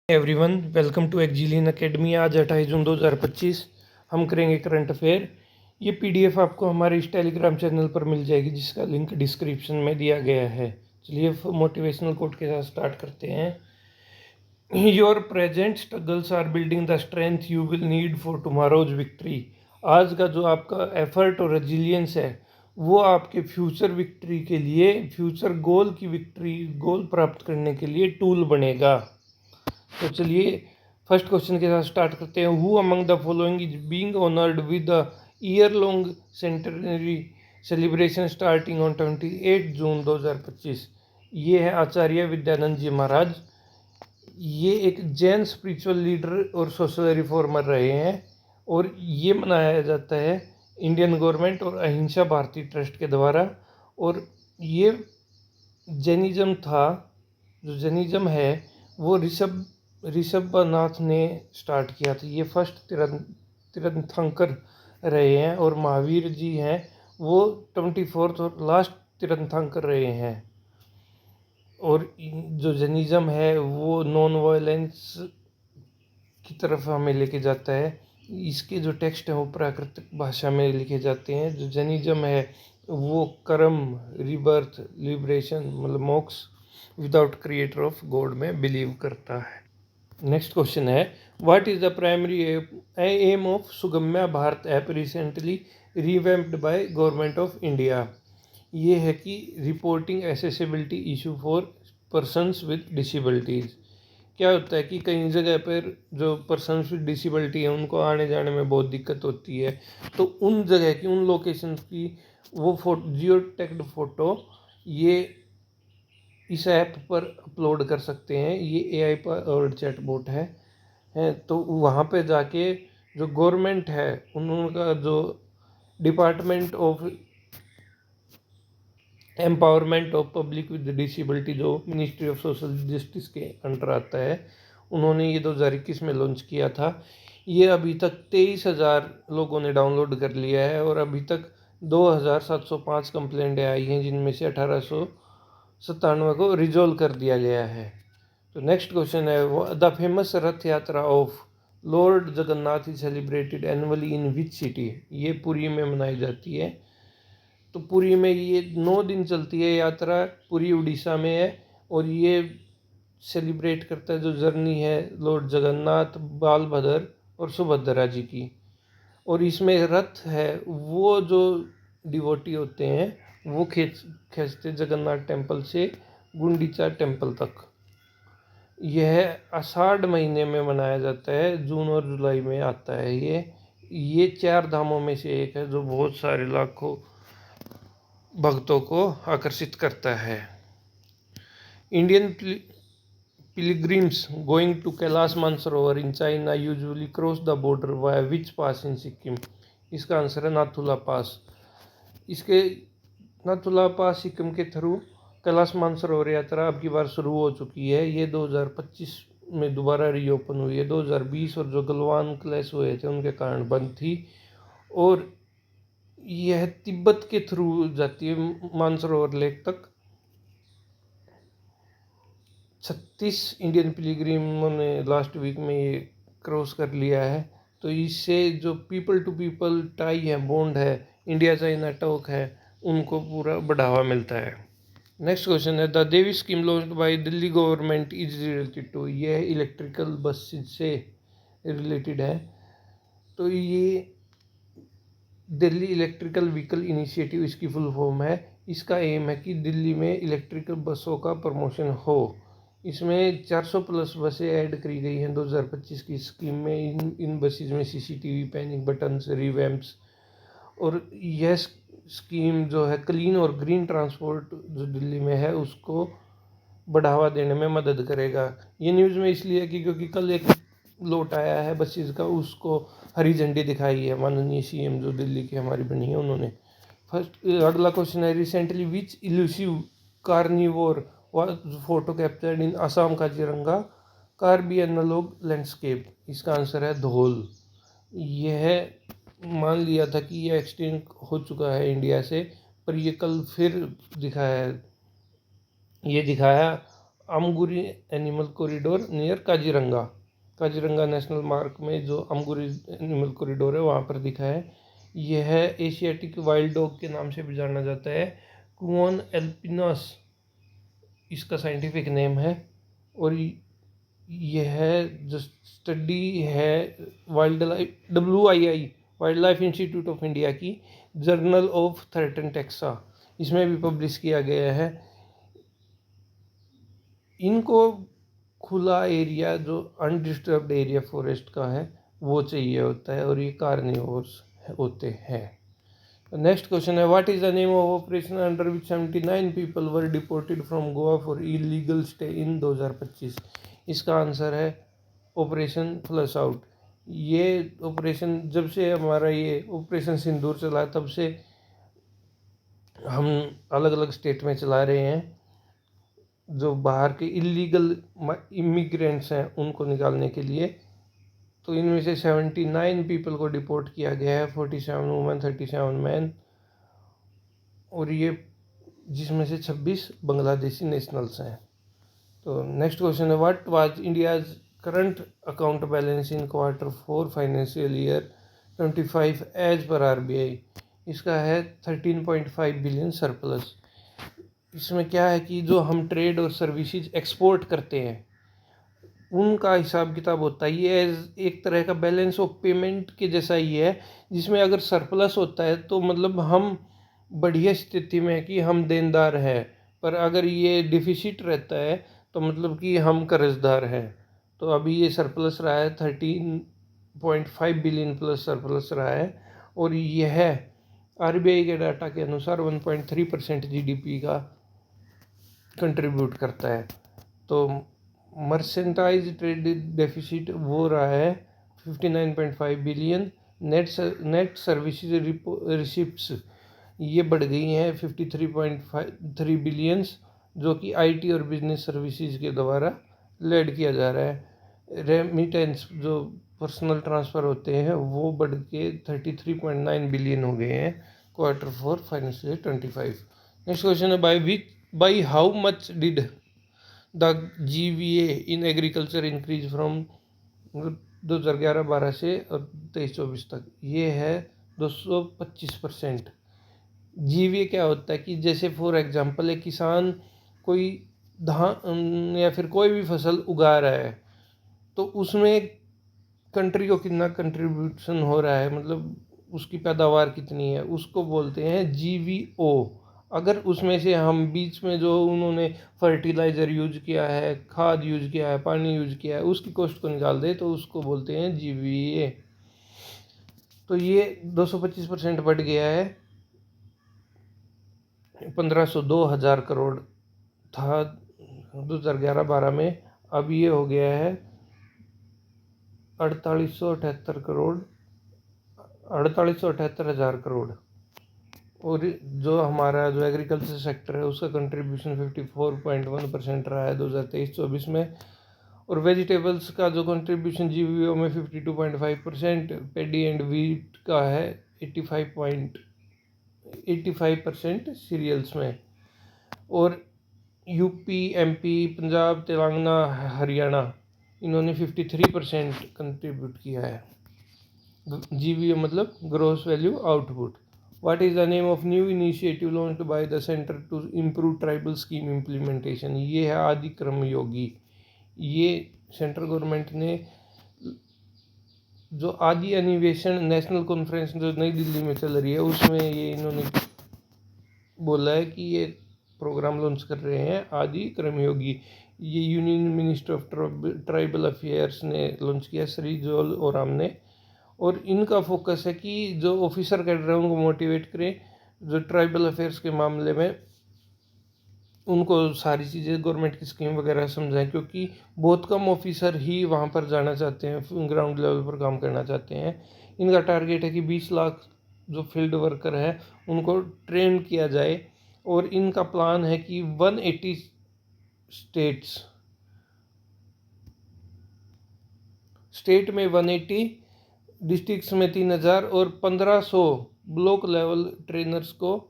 Everyone, welcome to Exilian academy. आज 28 जून 2025 हम करेंगे करंट अफेयर। ये पीडीएफ आपको हमारे इस टेलीग्राम चैनल पर मिल जाएगी, जिसका लिंक डिस्क्रिप्शन में दिया गया है। चलिए मोटिवेशनल कोट के साथ स्टार्ट करते हैं। Your present struggles are building the strength you will need for tomorrow's victory. आज का जो आपका एफर्ट और रेजिलियंस है, वो आपके फ्यूचर विक्ट्री के लिए, फ्यूचर गोल की विक्ट्री, गोल प्राप्त करने के लिए टूल बनेगा। तो चलिए फर्स्ट क्वेश्चन के साथ स्टार्ट करते हैं। Who among the following is being honoured with the year long centenary celebration starting on 28 जून 2025। ये है आचार्य विद्यानंद जी महाराज। ये एक जैन स्पिरिचुअल लीडर और सोशल रिफॉर्मर रहे हैं, और ये मनाया जाता है इंडियन गवर्नमेंट और अहिंसा भारती ट्रस्ट के द्वारा। और ये जैनिज्म था, जो जैनिज्म है वो ऋषभनाथ ने स्टार्ट किया था। ये फर्स्ट तीर्थंकर रहे हैं, और महावीर जी हैं वो 24th और लास्ट तीर्थंकर रहे हैं। और जो जैनिज्म है वो नॉन वायलेंस की तरफ हमें लेके जाता है। इसके जो टेक्स्ट हैं वो प्राकृतिक भाषा में लिखे जाते हैं। जो जैनिज्म है वो कर्म, रिबर्थ, लिबरेशन मतलब moksha without creator of god में बिलीव करता है। नेक्स्ट क्वेश्चन है, what is the primary aim of Sugamya Bharat app recently revamped by government of India. ये है कि reporting accessibility issue for persons with disabilities. क्या होता है कि कई जगह पर जो पर्सन्स विद डिसेबिलिटी है उनको आने जाने में बहुत दिक्कत होती है, तो उन जगह की, उन लोकेशन की वो जियो टैग्ड फ़ोटो ये इस ऐप पर अपलोड कर सकते हैं। ये एआई पावर्ड चैटबॉट है। तो वहाँ पे जाके जो गवर्नमेंट है, उनका जो department of empowerment of public with disability, जो मिनिस्ट्री ऑफ सोशल जस्टिस के अंडर आता है, उन्होंने ये 2021 में लॉन्च किया था। ये अभी तक 23,000 लोगों ने डाउनलोड कर लिया है, और अभी तक 2,705 कंप्लेंटें आई हैं, जिनमें से 1897 को रिजॉल्व कर दिया गया है। तो नेक्स्ट क्वेश्चन है, द फेमस रथ यात्रा of Lord Jagannath is celebrated annually in which city. ये पुरी में मनाई जाती है। तो पुरी में ये 9 दिन चलती है यात्रा, पुरी उड़ीसा में है, और ये सेलिब्रेट करता है जो जर्नी है लॉर्ड जगन्नाथ, बालभद्र और सुभद्रा जी की। और इसमें रथ है वो जो डिवोटी होते हैं वो खींचते जगन्नाथ टेम्पल से गुंडीचा टेम्पल तक। यह आषाढ़ महीने में मनाया जाता है, जून और जुलाई में आता है। ये 4 धामों में से एक है, जो बहुत सारे लाखों भक्तों को आकर्षित करता है। Indian pilgrims going to Kailash Mansarovar in China usually cross the border via which pass in Sikkim. इसका आंसर है नाथुला पास। इसके नाथुला पास सिक्किम के थ्रू कैलाश मानसरोवर यात्रा अब की बार शुरू हो चुकी है। ये 2025 में दोबारा रीओपन हुई है। 2020 और जो गलवान क्लैश हुए थे उनके कारण बंद थी, और यह तिब्बत के थ्रू जाती है मानसरोवर लेक तक। 36 इंडियन पिलग्रिमों ने लास्ट वीक में ये क्रॉस कर लिया है। तो इससे जो पीपल टू पीपल टाई है, बॉन्ड है, इंडिया चाइना टॉक है, उनको पूरा बढ़ावा मिलता है। नेक्स्ट क्वेश्चन है, the DEVI scheme launched by Delhi government is related to. यह इलेक्ट्रिकल बस से रिलेटेड है। तो ये दिल्ली इलेक्ट्रिकल व्हीकल इनिशिएटिव इसकी फुल फॉर्म है। इसका एम है कि दिल्ली में इलेक्ट्रिकल बसों का प्रमोशन हो। इसमें 400 प्लस बसें ऐड करी गई हैं 2025 की स्कीम में। इन बसेज में सीसीटीवी, पैनिक बटन्स, रिवैम्प्स, और यह स्कीम जो है क्लीन और ग्रीन ट्रांसपोर्ट जो दिल्ली में है उसको बढ़ावा देने में मदद करेगा। ये न्यूज़ में इसलिए है कि क्योंकि कल एक लौट आया है बसेज का, उसको हरी झंडी दिखाई है माननीय सीएम जो दिल्ली की हमारी बनी है उन्होंने। फर्स्ट अगला क्वेश्चन है, recently which elusive carnivore was photo captured in Assam Kaziranga Karbi analogue landscape. इसका आंसर है धौल। यह मान लिया था कि यह एक्सटिंक्ट हो चुका है इंडिया से, पर यह कल फिर दिखाया Amguri animal corridor near Kaziranga. Kaziranga national park में जो अमगुरी एनिमल कॉरिडोर है वहाँ पर दिखा है। यह एशियाटिक वाइल्ड डॉग के नाम से भी जाना जाता है। कुओन एल्पिनस इसका साइंटिफिक नेम है। और यह जो स्टडी है wild life WII wild life institute of India की जर्नल ऑफ थ्रेटन टेक्सा इसमें भी पब्लिश किया गया है। इनको खुला एरिया जो अनडिस्टर्ब्ड एरिया फॉरेस्ट का है वो चाहिए होता है और ये कार्निवोर्स होते हैं। नेक्स्ट क्वेश्चन है what is the name of operation under which 79 people were deported from Goa for illegal stay in 2025। इसका आंसर है ऑपरेशन फ्लश आउट। ये ऑपरेशन जब से हमारा ये ऑपरेशन सिंदूर चला तब से हम अलग अलग स्टेट में चला रहे हैं। जो बाहर के इलीगल इमिग्रेंट्स हैं उनको निकालने के लिए। तो इनमें से 79 पीपल को डिपोर्ट किया गया है, 47 वुमेन 37 मैन, और ये जिसमें से 26 बांग्लादेशी नेशनल्स हैं। तो नेक्स्ट क्वेश्चन है what was India's current account balance in Q4 financial year 25 as per RBI। इसका है 13.5 बिलियन सरप्लस। इसमें क्या है कि जो हम ट्रेड और सर्विसेज एक्सपोर्ट करते हैं उनका हिसाब किताब होता है। ये एक तरह का बैलेंस ऑफ पेमेंट के जैसा ही है, जिसमें अगर सरप्लस होता है तो मतलब हम बढ़िया स्थिति में है कि हम देनदार हैं, पर अगर ये डिफिसिट रहता है तो मतलब कि हम कर्जदार हैं। तो अभी ये सरप्लस रहा है 13.5 बिलियन प्लस सरप्लस रहा है। और यह RBI के डाटा के अनुसार 1.3% GDP का कंट्रीब्यूट करता है। तो मर्सेंटाइज ट्रेड डेफिसिट वो रहा है 59.5 बिलियन। नेट सर्विसेज रिसिप्ट्स ये बढ़ गई हैं 53.3 बिलियंस, जो कि IT और बिजनेस सर्विसेज के द्वारा लेड किया जा रहा है। रेमिटेंस जो पर्सनल ट्रांसफ़र होते हैं वो बढ़ के 33.9 बिलियन हो गए हैं Q4 financial year 25। Next question है by how much did the GVA in agriculture increase from 2011-12 से और 23-24 तक। ये है 225%। GVA क्या होता है कि जैसे फॉर एग्जांपल एक किसान कोई धान या फिर कोई भी फसल उगा रहा है तो उसमें कंट्री को कितना कंट्रीब्यूशन हो रहा है, मतलब उसकी पैदावार कितनी है, उसको बोलते हैं GVO। अगर उसमें से हम बीच में जो उन्होंने फर्टिलाइज़र यूज किया है, खाद यूज किया है, पानी यूज किया है, उसकी कॉस्ट को निकाल दे तो उसको बोलते हैं GVA। तो ये 225% बढ़ गया है। 1502 हज़ार करोड़ था 2011-12 में, अब ये हो गया है 4878 हज़ार करोड़। और जो हमारा जो एग्रीकल्चर सेक्टर है उसका कंट्रीब्यूशन 54.1% रहा है 2023-24 में। और वेजिटेबल्स का जो कंट्रीब्यूशन GVO में 52.5%, पेडी एंड वीट का है 85% सीरियल्स में। और UP MP पंजाब तेलंगाना हरियाणा इन्होंने 53% कंट्रीब्यूट किया है। GVO मतलब gross value output. What is the name of new initiative launched by the center to improve tribal scheme implementation? ये है आदि क्रम योगी। ये सेंट्रल गवर्नमेंट ने जो आदि अधिवेशन नेशनल कॉन्फ्रेंस जो नई दिल्ली में चल रही है उसमें ये इन्होंने बोला है कि ये प्रोग्राम लॉन्च कर रहे हैं आदि क्रम योगी। ये union minister of tribal affairs ने लॉन्च किया, श्री जोल ओराम ने। और इनका फोकस है कि जो ऑफिसर कैडर हैं उनको मोटिवेट करें, जो ट्राइबल अफेयर्स के मामले में उनको सारी चीज़ें गवर्नमेंट की स्कीम वगैरह समझाएं, क्योंकि बहुत कम ऑफिसर ही वहाँ पर जाना चाहते हैं, ग्राउंड लेवल पर काम करना चाहते हैं। इनका टारगेट है कि 20 लाख जो फील्ड वर्कर है उनको ट्रेन किया जाए। और इनका प्लान है कि 180 स्टेट में 180, डिस्ट्रिक्ट्स में 3000 और 1500 ब्लॉक लेवल ट्रेनर्स को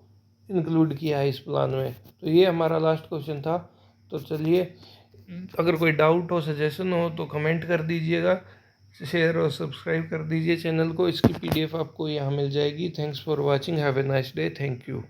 इंक्लूड किया है इस प्लान में। तो ये हमारा लास्ट क्वेश्चन था। तो चलिए अगर कोई डाउट हो, सजेशन हो तो कमेंट कर दीजिएगा, शेयर और सब्सक्राइब कर दीजिए चैनल को। इसकी PDF आपको यहाँ मिल जाएगी। Thanks for watching, have a nice day, thank you.